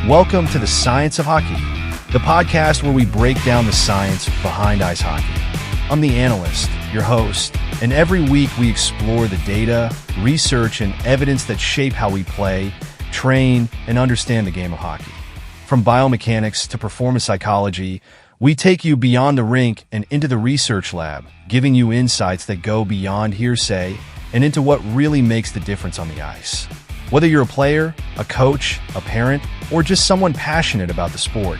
Welcome to the Science of Hockey, the podcast where we break down the science behind ice hockey. I'm the analyst, your host, and every week we explore the data, research, and evidence that shape how we play, train, and understand the game of hockey. From biomechanics to performance psychology, we take you beyond the rink and into the research lab, giving you insights that go beyond hearsay and into what really makes the difference on the ice. Whether you're a player, a coach, a parent, or just someone passionate about the sport,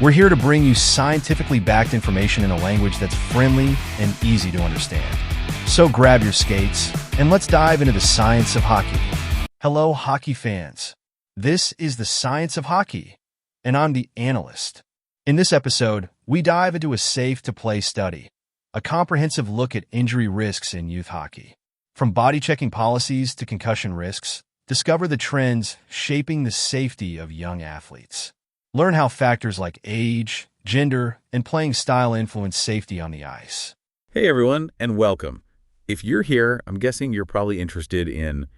we're here to bring you scientifically backed information in a language that's friendly and easy to understand. So grab your skates and let's dive into the science of hockey. Hello, hockey fans. This is the Science of Hockey, and I'm the analyst. In this episode, we dive into a Safe2Play study, a comprehensive look at injury risks in youth hockey. From bodychecking policies to concussion risks, discover the trends shaping the safety of young athletes. Learn how factors like age, gender, and playing style influence safety on the ice. Hey everyone, and welcome. If you're here, I'm guessing you're probably interested in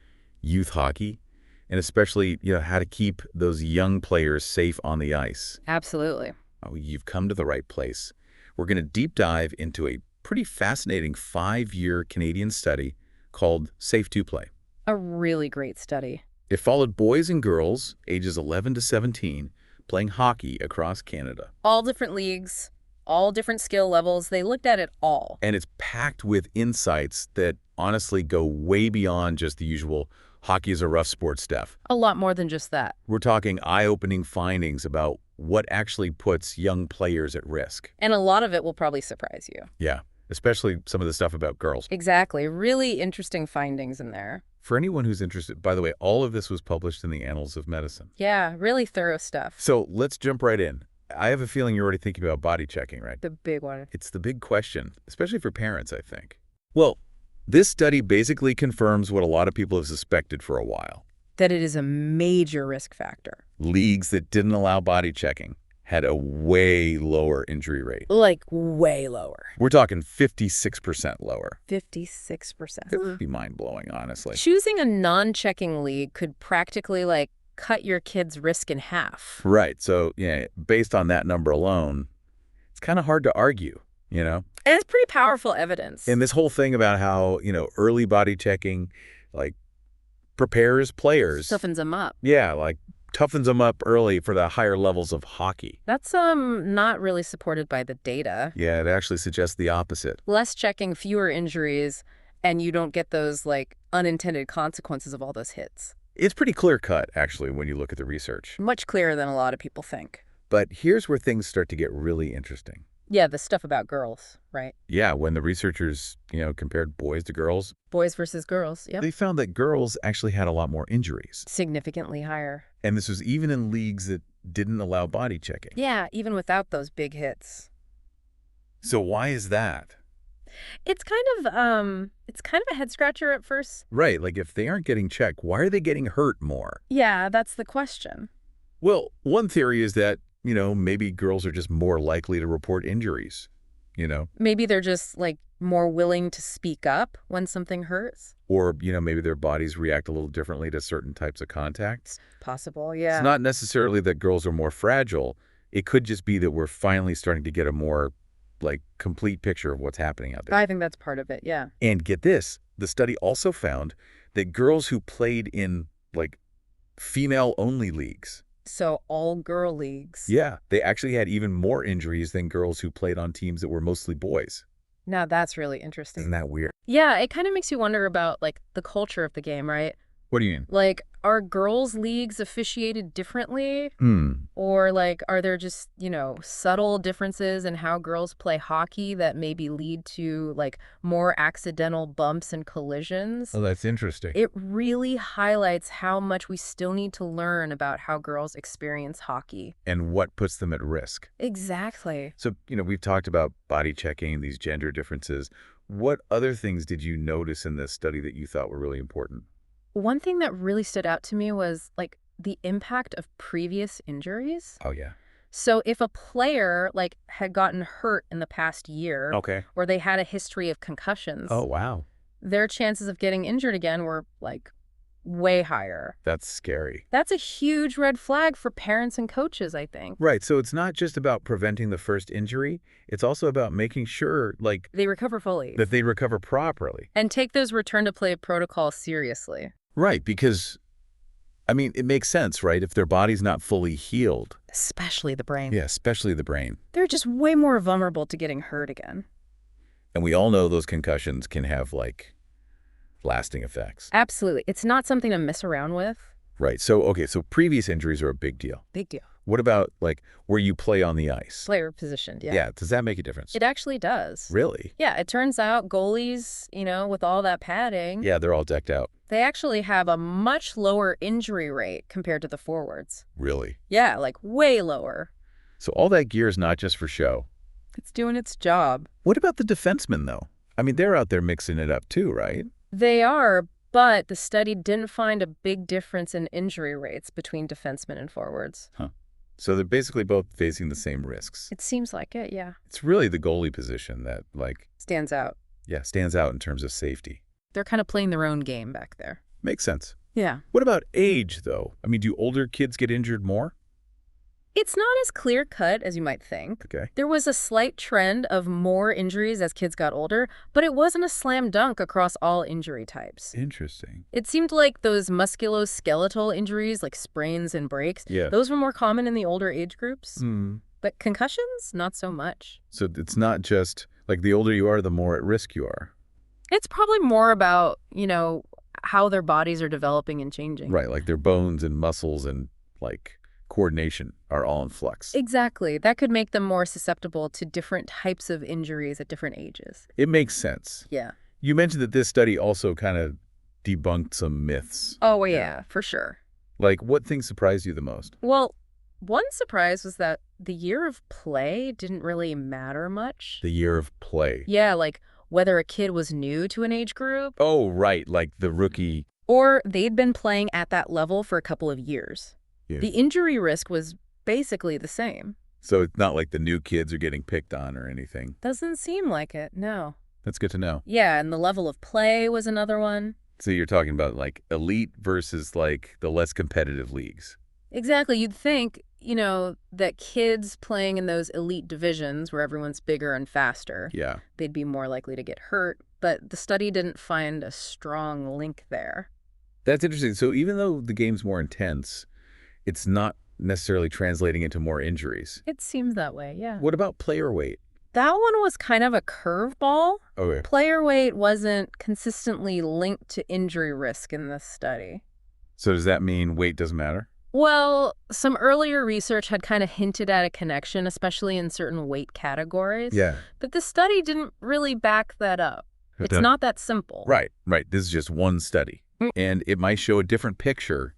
youth hockey, and especially, how to keep those young players safe on the ice. Absolutely. Oh, you've come to the right place. We're going to deep dive into a pretty fascinating 5-year Canadian study called Safe2Play. A really great study. It followed boys and girls, ages 11 to 17, playing hockey across Canada. All different leagues, all different skill levels. They looked at it all. And it's packed with insights that honestly go way beyond just the usual hockey is a rough sport stuff. A lot more than just that. We're talking eye-opening findings about what actually puts young players at risk. And a lot of it will probably surprise you. Yeah, especially some of the stuff about girls. Exactly. Really interesting findings in there. For anyone who's interested, by the way, all of this was published in the Annals of Medicine. Yeah, really thorough stuff. So let's jump right in. I have a feeling you're already thinking about body checking, right? The big one. It's the big question, especially for parents, I think. Well, this study basically confirms what a lot of people have suspected for a while. That it is a major risk factor. Leagues that didn't allow body checking had a way lower injury rate. Like way lower. We're talking 56% lower. 56%. It would be mind-blowing, honestly. Choosing a non-checking league could practically cut your kid's risk in half. Right. So, based on that number alone, it's kind of hard to argue, And it's pretty powerful evidence. And this whole thing about how, early body checking, prepares players. Toughens them up. Yeah, toughens them up early for the higher levels of hockey. That's not really supported by the data. Yeah, it actually suggests the opposite. Less checking, fewer injuries, and you don't get those unintended consequences of all those hits. It's pretty clear-cut, actually, when you look at the research. Much clearer than a lot of people think. But here's where things start to get really interesting. Yeah, the stuff about girls, right? Yeah, when the researchers, compared boys to girls. Boys versus girls, yep. They found that girls actually had a lot more injuries. Significantly higher. And this was even in leagues that didn't allow body checking. Yeah, even without those big hits. So why is that? It's kind of a head scratcher at first. Right, if they aren't getting checked, why are they getting hurt more? Yeah, that's the question. Well, one theory is that, maybe girls are just more likely to report injuries, Maybe they're just, more willing to speak up when something hurts. Or, maybe their bodies react a little differently to certain types of contacts. Possible, yeah. It's not necessarily that girls are more fragile. It could just be that we're finally starting to get a more, complete picture of what's happening out there. I think that's part of it, yeah. And get this, the study also found that girls who played in, female-only leagues. So all-girl leagues. Yeah, they actually had even more injuries than girls who played on teams that were mostly boys. Now that's really interesting. Isn't that weird? Yeah, it kind of makes you wonder about, the culture of the game, right? What do you mean? Are girls' leagues officiated differently? Or, are there just, subtle differences in how girls play hockey that maybe lead to, more accidental bumps and collisions? Oh, that's interesting. It really highlights how much we still need to learn about how girls experience hockey. And what puts them at risk. Exactly. So, we've talked about body checking, these gender differences. What other things did you notice in this study that you thought were really important? One thing that really stood out to me was, the impact of previous injuries. Oh, yeah. So if a player, had gotten hurt in the past year, Okay. or they had a history of concussions, Oh, wow. their chances of getting injured again were, way higher. That's scary. That's a huge red flag for parents and coaches, I think. Right, so it's not just about preventing the first injury, it's also about making sure, like, They recover fully. that they recover properly. And take those return-to-play protocols seriously. Right, because, I mean, it makes sense, right? If their body's not fully healed. Especially the brain. Yeah, especially the brain. They're just way more vulnerable to getting hurt again. And we all know those concussions can have, like, lasting effects. Absolutely. It's not something to mess around with. Right, so, okay, so previous injuries are a big deal. Big deal. What about, like, where you play on the ice? Player positioned, yeah. Yeah, does that make a difference? It actually does. Really? Yeah, it turns out goalies, with all that padding, Yeah, they're all decked out. they actually have a much lower injury rate compared to the forwards. Really? Yeah, like way lower. So all that gear is not just for show. It's doing its job. What about the defensemen, though? I mean, they're out there mixing it up too, right? They are, but the study didn't find a big difference in injury rates between defensemen and forwards. Huh. So they're basically both facing the same risks. It seems like it, yeah. It's really the goalie position that, like, Stands out. yeah, stands out in terms of safety. They're kind of playing their own game back there. Makes sense. Yeah. What about age, though? I mean, do older kids get injured more? It's not as clear-cut as you might think. Okay. There was a slight trend of more injuries as kids got older, but it wasn't a slam dunk across all injury types. Interesting. It seemed like those musculoskeletal injuries, like sprains and breaks, Yeah. those were more common in the older age groups. Mm. But concussions, not so much. So it's not just, like, the older you are, the more at risk you are. It's probably more about, how their bodies are developing and changing. Right, like their bones and muscles and, like, coordination are all in flux. Exactly. That could make them more susceptible to different types of injuries at different ages. It makes sense. Yeah. You mentioned that this study also kind of debunked some myths. Oh, yeah, for sure. Like, what things surprised you the most? Well, one surprise was that the year of play didn't really matter much. The year of play. Yeah, like whether a kid was new to an age group Oh, right, like the rookie. or they'd been playing at that level for a couple of years. Yeah. The injury risk was basically the same. So it's not like the new kids are getting picked on or anything. Doesn't seem like it, no. That's good to know. Yeah, and the level of play was another one. So you're talking about, like, elite versus, like, the less competitive leagues. Exactly. You'd think, that kids playing in those elite divisions where everyone's bigger and faster, Yeah. they'd be more likely to get hurt. But the study didn't find a strong link there. That's interesting. So even though the game's more intense, it's not necessarily translating into more injuries. It seems that way, yeah. What about player weight? That one was kind of a curveball. Okay. Player weight wasn't consistently linked to injury risk in this study. So does that mean weight doesn't matter? Well, some earlier research had kind of hinted at a connection, especially in certain weight categories. Yeah. But the study didn't really back that up. It's not that simple. Right. This is just one study. And it might show a different picture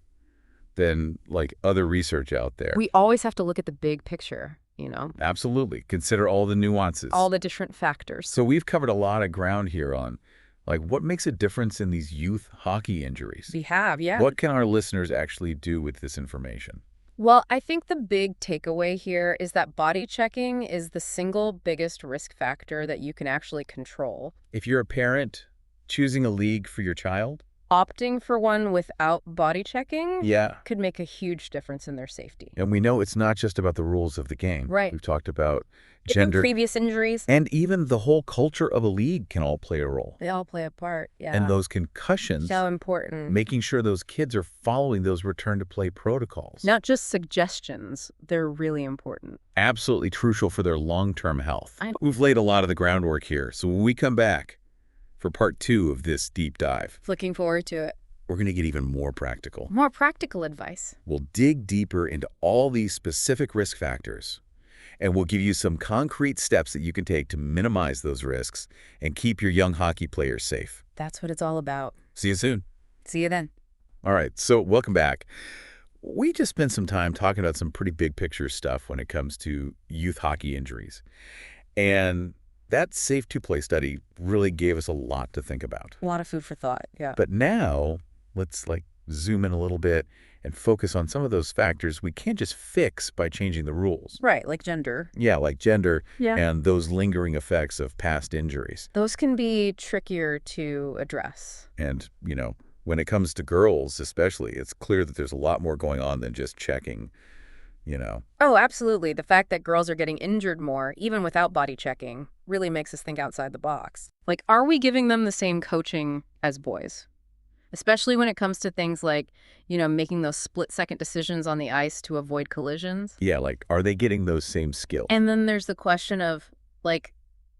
than, like, other research out there. We always have to look at the big picture, Absolutely. Consider all the nuances. all the different factors. So we've covered a lot of ground here on, like, what makes a difference in these youth hockey injuries? We have, yeah. What can our listeners actually do with this information? Well, I think the big takeaway here is that body checking is the single biggest risk factor that you can actually control. If you're a parent choosing a league for your child, Opting for one without body checking yeah. could make a huge difference in their safety. And we know it's not just about the rules of the game. Right. We've talked about Different gender. previous injuries, And even the whole culture of a league can all play a role. they all play a part, yeah. And those concussions, So important. making sure those kids are following those return-to-play protocols. Not just suggestions, they're really important. Absolutely crucial for their long-term health. I- We've laid a lot of the groundwork here. So when we come back for part 2 of this deep dive, Looking forward to it. we're going to get even more practical. More practical advice. We'll dig deeper into all these specific risk factors, and we'll give you some concrete steps that you can take to minimize those risks and keep your young hockey players safe. That's what it's all about. See you soon. See you then. All right, so welcome back. We just spent some time talking about some pretty big picture stuff when it comes to youth hockey injuries. And that Safe2Play study really gave us a lot to think about. A lot of food for thought, yeah. But now, let's zoom in a little bit and focus on some of those factors we can't just fix by changing the rules. Right, like gender. Yeah, like gender Yeah. and those lingering effects of past injuries. Those can be trickier to address. And, When it comes to girls especially, it's clear that there's a lot more going on than just checking. Oh, absolutely. The fact that girls are getting injured more, even without body checking, really makes us think outside the box. Like, are we giving them the same coaching as boys? Especially when it comes to things like, making those split-second decisions on the ice to avoid collisions. Yeah, like, are they getting those same skills? And then there's the question of, like,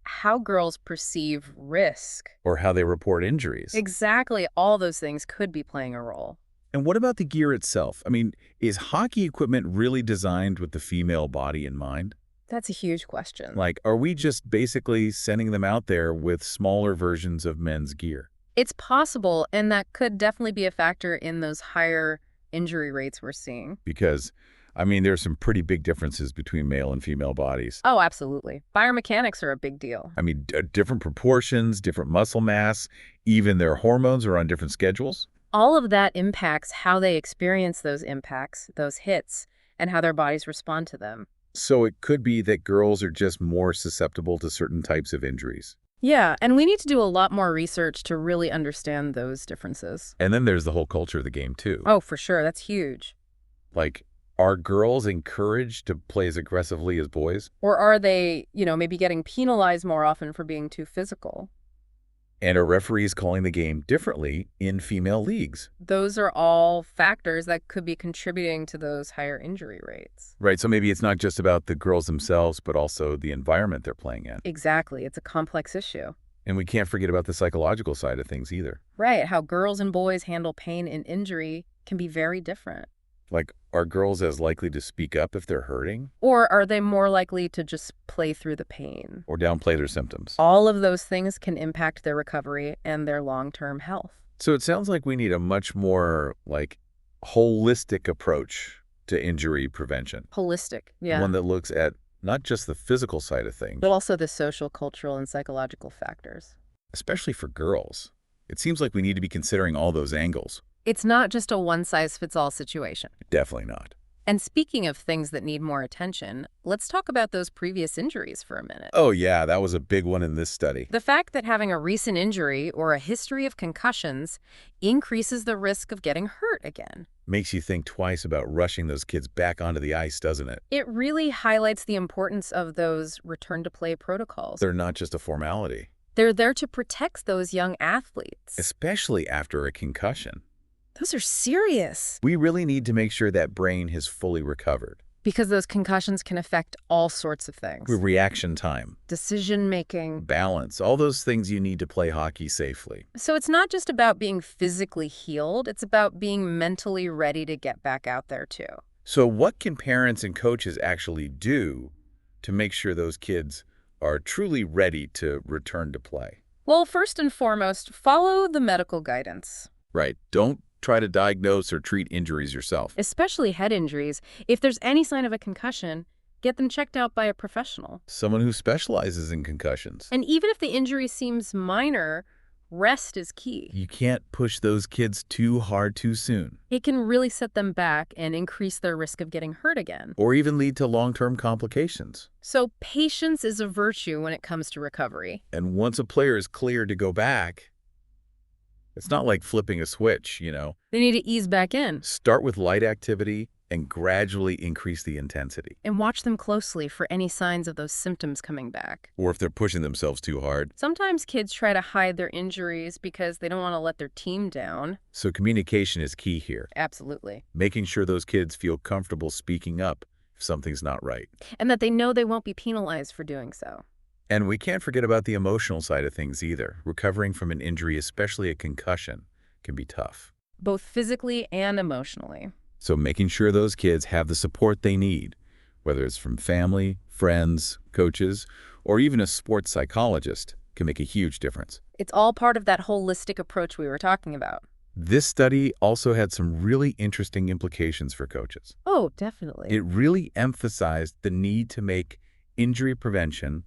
how girls perceive risk. Or how they report injuries? Exactly. All those things could be playing a role. And what about the gear itself? I mean, is hockey equipment really designed with the female body in mind? That's a huge question. Like, are we just basically sending them out there with smaller versions of men's gear? It's possible, and that could definitely be a factor in those higher injury rates we're seeing. Because, I mean, there's some pretty big differences between male and female bodies. Oh, absolutely. Biomechanics are a big deal. I mean, different proportions, different muscle mass, even their hormones are on different schedules. All of that impacts how they experience those impacts, those hits, and how their bodies respond to them. So it could be that girls are just more susceptible to certain types of injuries. Yeah, and we need to do a lot more research to really understand those differences. And then there's the whole culture of the game, too. Oh, for sure. That's huge. Like, are girls encouraged to play as aggressively as boys? Or are they, maybe getting penalized more often for being too physical? And are referees calling the game differently in female leagues? Those are all factors that could be contributing to those higher injury rates. Right, so maybe it's not just about the girls themselves, but also the environment they're playing in. Exactly. It's a complex issue. And we can't forget about the psychological side of things either. Right. How girls and boys handle pain and injury can be very different. Like, are girls as likely to speak up if they're hurting? Or are they more likely to just play through the pain? Or downplay their symptoms? All of those things can impact their recovery and their long-term health. So it sounds like we need a much more, holistic approach to injury prevention. Holistic, yeah. One that looks at not just the physical side of things, but also the social, cultural, and psychological factors. Especially for girls. It seems like we need to be considering all those angles. It's not just a one-size-fits-all situation. Definitely not. And speaking of things that need more attention, let's talk about those previous injuries for a minute. Oh yeah, that was a big one in this study. The fact that having a recent injury or a history of concussions increases the risk of getting hurt again. Makes you think twice about rushing those kids back onto the ice, doesn't it? It really highlights the importance of those return-to-play protocols. They're not just a formality. They're there to protect those young athletes. Especially after a concussion. Those are serious. We really need to make sure that brain has fully recovered. Because those concussions can affect all sorts of things. Reaction time. Decision-making. Balance. All those things you need to play hockey safely. So it's not just about being physically healed. It's about being mentally ready to get back out there, too. So what can parents and coaches actually do to make sure those kids are truly ready to return to play? Well, first and foremost, follow the medical guidance. Right. Don't try to diagnose or treat injuries yourself. Especially head injuries. If there's any sign of a concussion, get them checked out by a professional. Someone who specializes in concussions. And even if the injury seems minor, rest is key. You can't push those kids too hard too soon. It can really set them back and increase their risk of getting hurt again. Or even lead to long-term complications. So patience is a virtue when it comes to recovery. And once a player is cleared to go back, it's not like flipping a switch, They need to ease back in. Start with light activity and gradually increase the intensity. And watch them closely for any signs of those symptoms coming back. Or if they're pushing themselves too hard. Sometimes kids try to hide their injuries because they don't want to let their team down. So communication is key here. Absolutely. Making sure those kids feel comfortable speaking up if something's not right. And that they know they won't be penalized for doing so. And we can't forget about the emotional side of things either. Recovering from an injury, especially a concussion, can be tough. Both physically and emotionally. So making sure those kids have the support they need, whether it's from family, friends, coaches, or even a sports psychologist, can make a huge difference. It's all part of that holistic approach we were talking about. This study also had some really interesting implications for coaches. Oh, definitely. It really emphasized the need to make injury prevention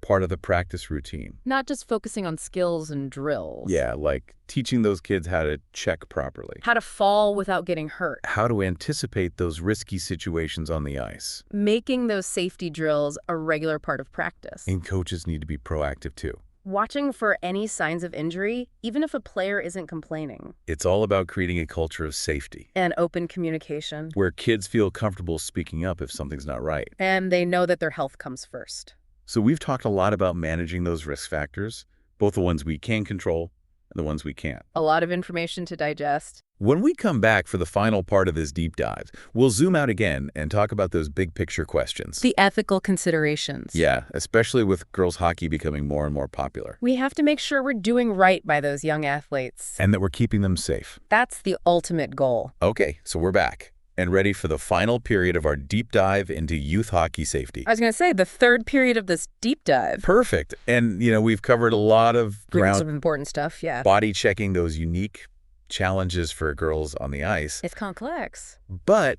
part of the practice routine. Not just focusing on skills and drills. Yeah, like teaching those kids how to check properly. How to fall without getting hurt. How to anticipate those risky situations on the ice. Making those safety drills a regular part of practice. And coaches need to be proactive too. watching for any signs of injury, even if a player isn't complaining. It's all about creating a culture of safety. And open communication. Where kids feel comfortable speaking up if something's not right. And they know that their health comes first. So we've talked a lot about managing those risk factors, both the ones we can control and the ones we can't. A lot of information to digest. When we come back for the final part of this deep dive, we'll zoom out again and talk about those big picture questions. The ethical considerations. Yeah, especially with girls hockey becoming more and more popular. We have to make sure we're doing right by those young athletes. And that we're keeping them safe. That's the ultimate goal. Okay, so we're back and ready for the final period of our deep dive into youth hockey safety. I was going to say, the third period of this deep dive. Perfect. And, we've covered a lot of ground. Some important stuff, yeah. Body checking those unique challenges for girls on the ice. It's complex. But,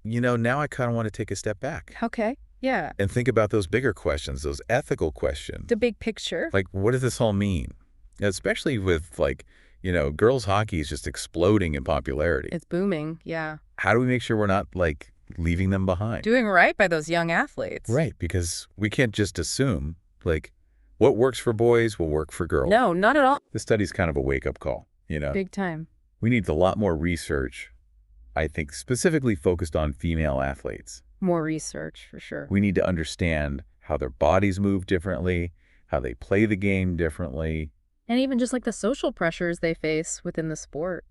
now I kind of want to take a step back. Okay, yeah. And think about those bigger questions, those ethical questions. The big picture. Like, what does this all mean? Especially with, girls hockey is just exploding in popularity. It's booming, yeah. How do we make sure we're not, leaving them behind? Doing right by those young athletes. Right, because we can't just assume, what works for boys will work for girls. No, not at all. This study's kind of a wake-up call. Big time. We need a lot more research, I think, specifically focused on female athletes. More research, for sure. We need to understand how their bodies move differently, how they play the game differently. And even just the social pressures they face within the sport.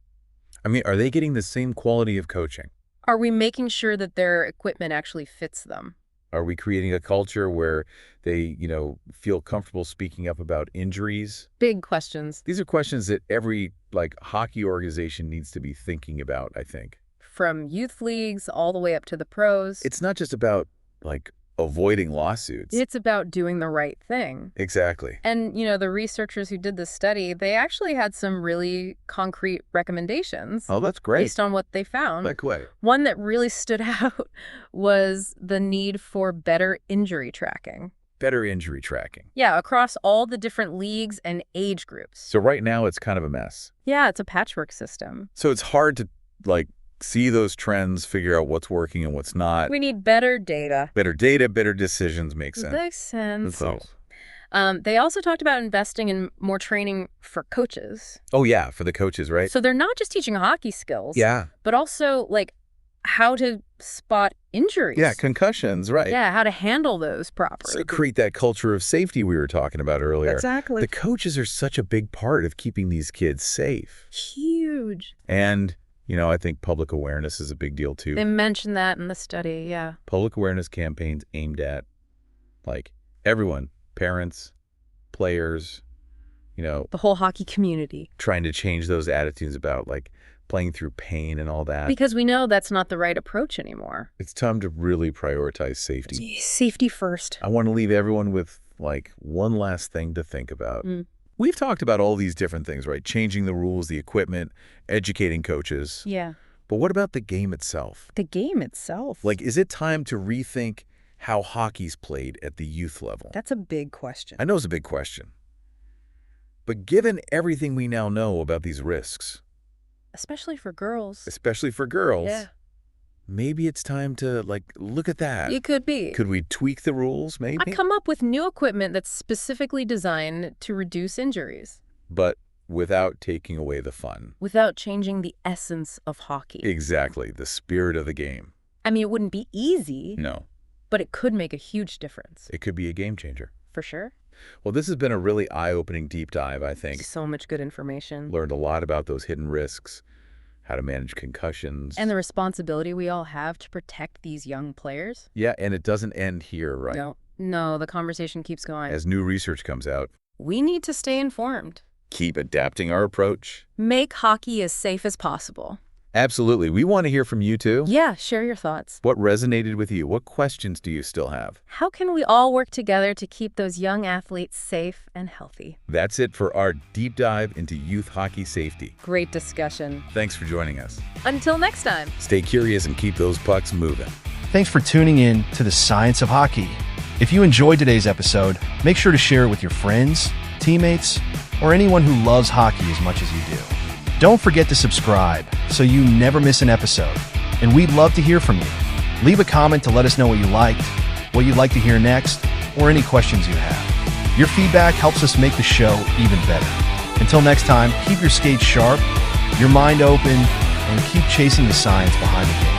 Are they getting the same quality of coaching? Are we making sure that their equipment actually fits them? Are we creating a culture where they, feel comfortable speaking up about injuries? Big questions. These are questions that every, hockey organization needs to be thinking about, I think. From youth leagues all the way up to the pros. It's not just about, avoiding lawsuits. It's about doing the right thing. Exactly. And, the researchers who did this study, they actually had some really concrete recommendations. Oh, that's great. Based on what they found. Like what? One that really stood out was the need for better injury tracking. Better injury tracking. Yeah, across all the different leagues and age groups. So right now it's kind of a mess. Yeah, it's a patchwork system. So it's hard to, see those trends, figure out what's working and what's not. We need better data. Better data, better decisions makes sense. Makes sense. So. They also talked about investing in more training for coaches. Oh, yeah, for the coaches, right? So they're not just teaching hockey skills. Yeah. But also, how to spot injuries. Yeah, concussions, right. Yeah, how to handle those properly. So create that culture of safety we were talking about earlier. Exactly. The coaches are such a big part of keeping these kids safe. Huge. And, I think public awareness is a big deal, too. They mentioned that in the study, yeah. Public awareness campaigns aimed at, everyone, parents, players, the whole hockey community. Trying to change those attitudes about, playing through pain and all that. Because we know that's not the right approach anymore. It's time to really prioritize safety. Safety first. I want to leave everyone with, one last thing to think about. We've talked about all these different things, right? Changing the rules, the equipment, educating coaches. Yeah. But what about the game itself? The game itself? Is it time to rethink how hockey's played at the youth level? That's a big question. I know it's a big question. But given everything we now know about these risks, especially for girls. Yeah. Maybe it's time to, look at that. It could be. Could we tweak the rules, maybe? I come up with new equipment that's specifically designed to reduce injuries. But without taking away the fun. Without changing the essence of hockey. Exactly. The spirit of the game. It wouldn't be easy. No. But it could make a huge difference. It could be a game changer. For sure. Well, this has been a really eye-opening deep dive, I think. So much good information. Learned a lot about those hidden risks, how to manage concussions. And the responsibility we all have to protect these young players. Yeah, and it doesn't end here, right? No, the conversation keeps going. As new research comes out, we need to stay informed. Keep adapting our approach. Make hockey as safe as possible. Absolutely. We want to hear from you, too. Yeah, share your thoughts. What resonated with you? What questions do you still have? How can we all work together to keep those young athletes safe and healthy? That's it for our deep dive into youth hockey safety. Great discussion. Thanks for joining us. Until next time. Stay curious and keep those pucks moving. Thanks for tuning in to the Science of Hockey. If you enjoyed today's episode, make sure to share it with your friends, teammates, or anyone who loves hockey as much as you do. Don't forget to subscribe so you never miss an episode. And we'd love to hear from you. Leave a comment to let us know what you liked, what you'd like to hear next, or any questions you have. Your feedback helps us make the show even better. Until next time, keep your skates sharp, your mind open, and keep chasing the science behind the game.